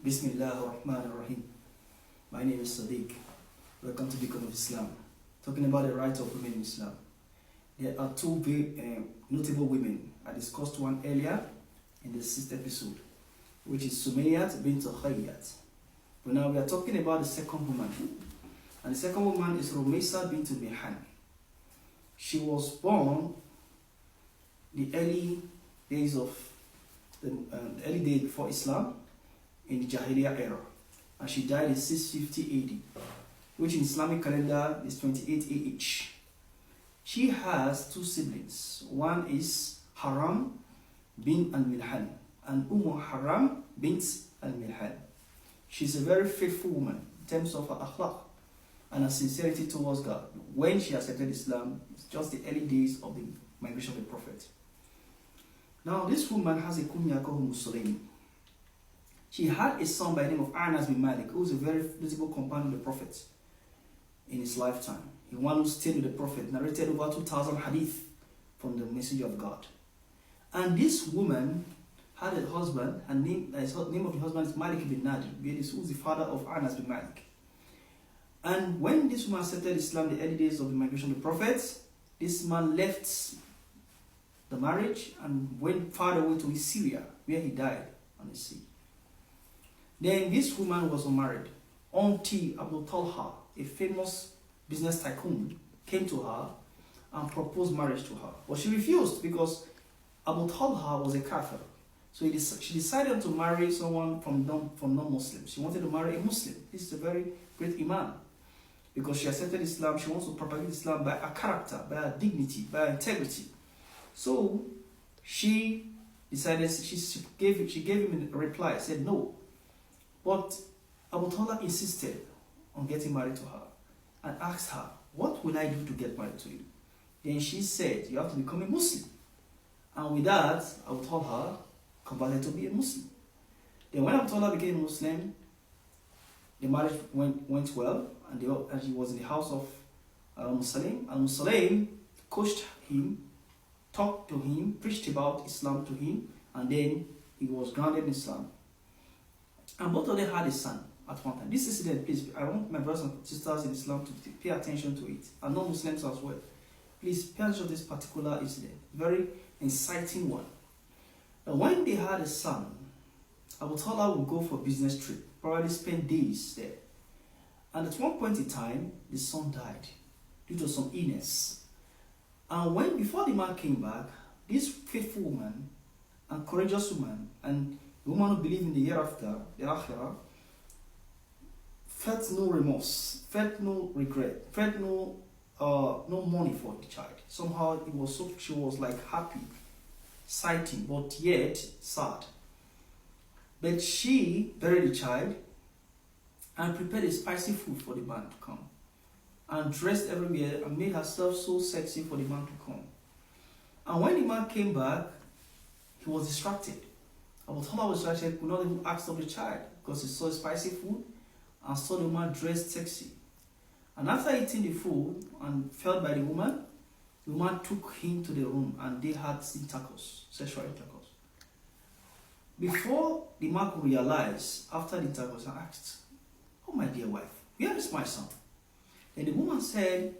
Bismillah ar-Rahman ar-Rahim. My name is Sadiq. Welcome to Beacon of Islam. Talking about the rights of women in Islam. There are two very notable women. I discussed one earlier in the sixth episode, which is Sumayyat bint Khayyat. But now we are talking about the second woman. And the second woman is Rumaysa bint Milhan. She was born the early days before Islam, in the Jahiliyyah era, and she died in 650 AD, which in Islamic calendar is 28 AH. She has two siblings. One is Haram bint al-Milhan and Haram bint al-Milhan. She's a very faithful woman in terms of her akhlaq and her sincerity towards God. When she accepted Islam, it's just the early days of the migration of the Prophet. Now, this woman has a kunya called Sulaym. She had a son by the name of Anas bin Malik, who was a very notable companion of the Prophet in his lifetime. He one who stayed with the Prophet, narrated over 2,000 hadith from the Messenger of God. And this woman had a husband, and the name of the husband is Malik bin Nadir, who was the father of Anas bin Malik. And when this woman accepted Islam, the early days of the migration of the Prophet, this man left the marriage and went far away to Syria, where he died on the sea. Then this woman was unmarried until Abu Talha, a famous business tycoon, came to her and proposed marriage to her. But she refused because Abu Talha was a kafir. So she decided to marry someone from non-Muslims. She wanted to marry a Muslim. This is a very great iman. Because she accepted Islam, she wants to propagate Islam by her character, by her dignity, by her integrity. So she decided, she gave him a reply, said no. But Abu Talha insisted on getting married to her and asked her, what will I do to get married to you? Then she said, you have to become a Muslim. And with that, Abu Talha converted to be a Muslim. Then when Abu Talha became a Muslim, the marriage went well, and he was in the house of Sulaym. And Sulaym coached him, talked to him, preached about Islam to him, and then he was grounded in Islam. And both of them had a son at one time. This incident, please, I want my brothers and sisters in Islam to pay attention to it, and non-Muslims as well. Please pay attention to this particular incident, very inciting one. Now, when they had a son, Abu Talha would go for a business trip, probably spend days there. And at one point in time, the son died due to some illness. And before the man came back, this faithful woman and courageous woman and the woman who believed in the hereafter, the akhirah, felt no remorse, felt no regret, felt no money for the child. Somehow she was like happy, exciting, but yet sad. But she buried the child and prepared a spicy food for the man to come, and dressed everywhere and made herself so sexy for the man to come. And when the man came back, he was distracted. Abu Talha was distracted, could not even ask of the child because he saw spicy food and saw the woman dressed sexy. And after eating the food and felt by the woman took him to the room and they had intercourse, sexual intercourse. Before the man could realize, after the intercourse, I asked, oh my dear wife, where is my son? Then the woman said,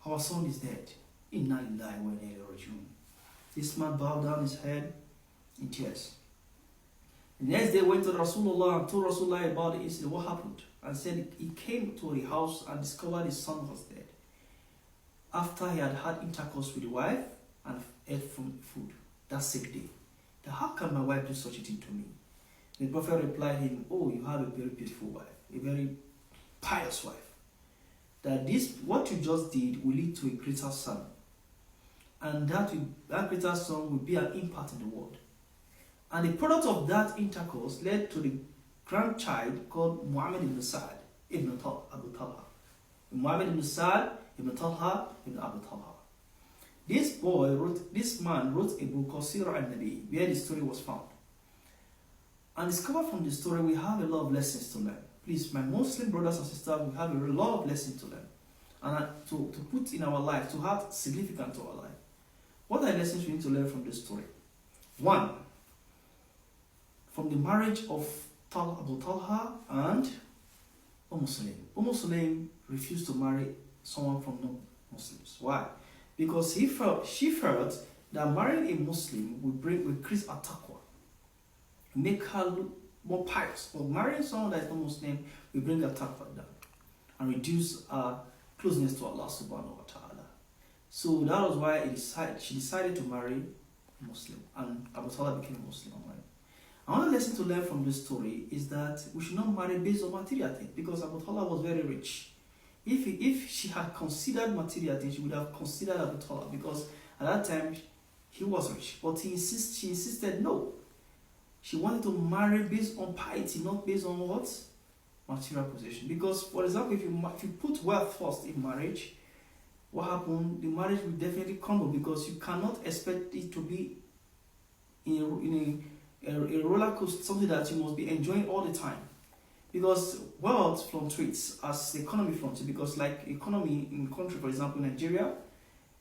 our son is dead. Inna lillahi wa inna ilaihi raji'un. This man bowed down his head in tears. The next day went to Rasulullah and told Rasulullah about the incident, what happened, and said he came to the house and discovered his son was dead after he had had intercourse with the wife and ate from food that same day. Then how can my wife do such a thing to me? The Prophet replied him, oh, you have a very beautiful wife, a very pious wife. That what you just did will lead to a greater son. And that greater son will be an impact in the world. And the product of that intercourse led to the grandchild called Muhammad ibn Sa'ad ibn Abu Talha. Muhammad ibn Sa'ad ibn Talha ibn Abu Talha. This man wrote a book called Sirah al-Nabi, where the story was found. And discovered from the story, we have a lot of lessons to learn. Please, my Muslim brothers and sisters, we have a lot of lessons to learn. And to put in our life, to have significant to our life. What are the lessons we need to learn from this story? One, from the marriage of Abu Talha and Sulaim. Sulaim refused to marry someone from non-Muslims. Why? Because she felt that marrying a Muslim would increase her taqwa, make her look more pious. But marrying someone that is not Muslim will bring her taqwa down and reduce her closeness to Allah subhanahu wa ta'ala. So that was why she decided to marry a Muslim, and Abu Talha became a Muslim. Right? Another lesson to learn from this story is that we should not marry based on material things, because Abu Talha was very rich. If she had considered material things, she would have considered Abu Talha, because at that time he was rich. But she insisted no. She wanted to marry based on piety, not based on what? Material possession. Because, for example, if you put wealth first in marriage, what happened? The marriage will definitely crumble, because you cannot expect it to be in a roller coaster, something that you must be enjoying all the time. Because wealth fluctuates as the economy fluctuates. Because like economy in country, for example, Nigeria,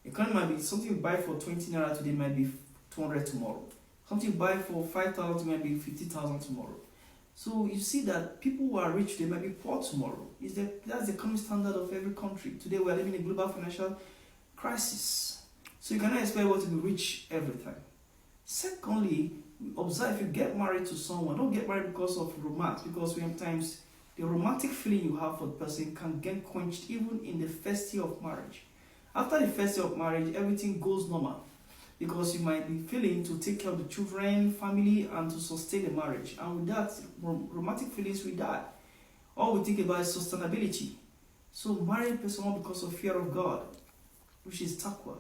economy might be something you buy for 20 naira today might be 200 tomorrow. Something you buy for 5,000 might be 50,000 tomorrow. So you see that people who are rich, they might be poor tomorrow. That's the economic standard of every country. Today we are living in a global financial crisis. So you cannot expect everyone to be rich every time. Secondly, observe, if you get married to someone, don't get married because of romance, because sometimes the romantic feeling you have for the person can get quenched even in the first year of marriage. After the first year of marriage, everything goes normal, because you might be feeling to take care of the children, family, and to sustain the marriage. And with that, romantic feelings will die. All we think about is sustainability. So marrying someone because of fear of God, which is taqwa,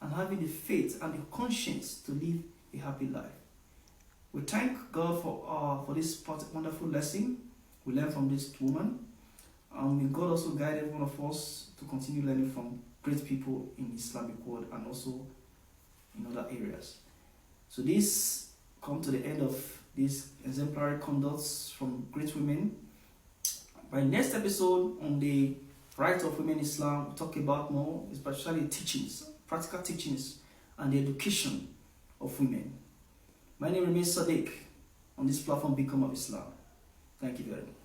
and having the faith and the conscience to live a happy life. We thank God for this wonderful lesson we learned from this woman. And may God also guide every one of us to continue learning from great people in the Islamic world and also in other areas. So this comes to the end of these exemplary conducts from great women. By next episode on the right of women in Islam, we'll talk about more, especially teachings, practical teachings, and the education of women. My name remains Sadiq on this platform, Become of Islam. Thank you very much.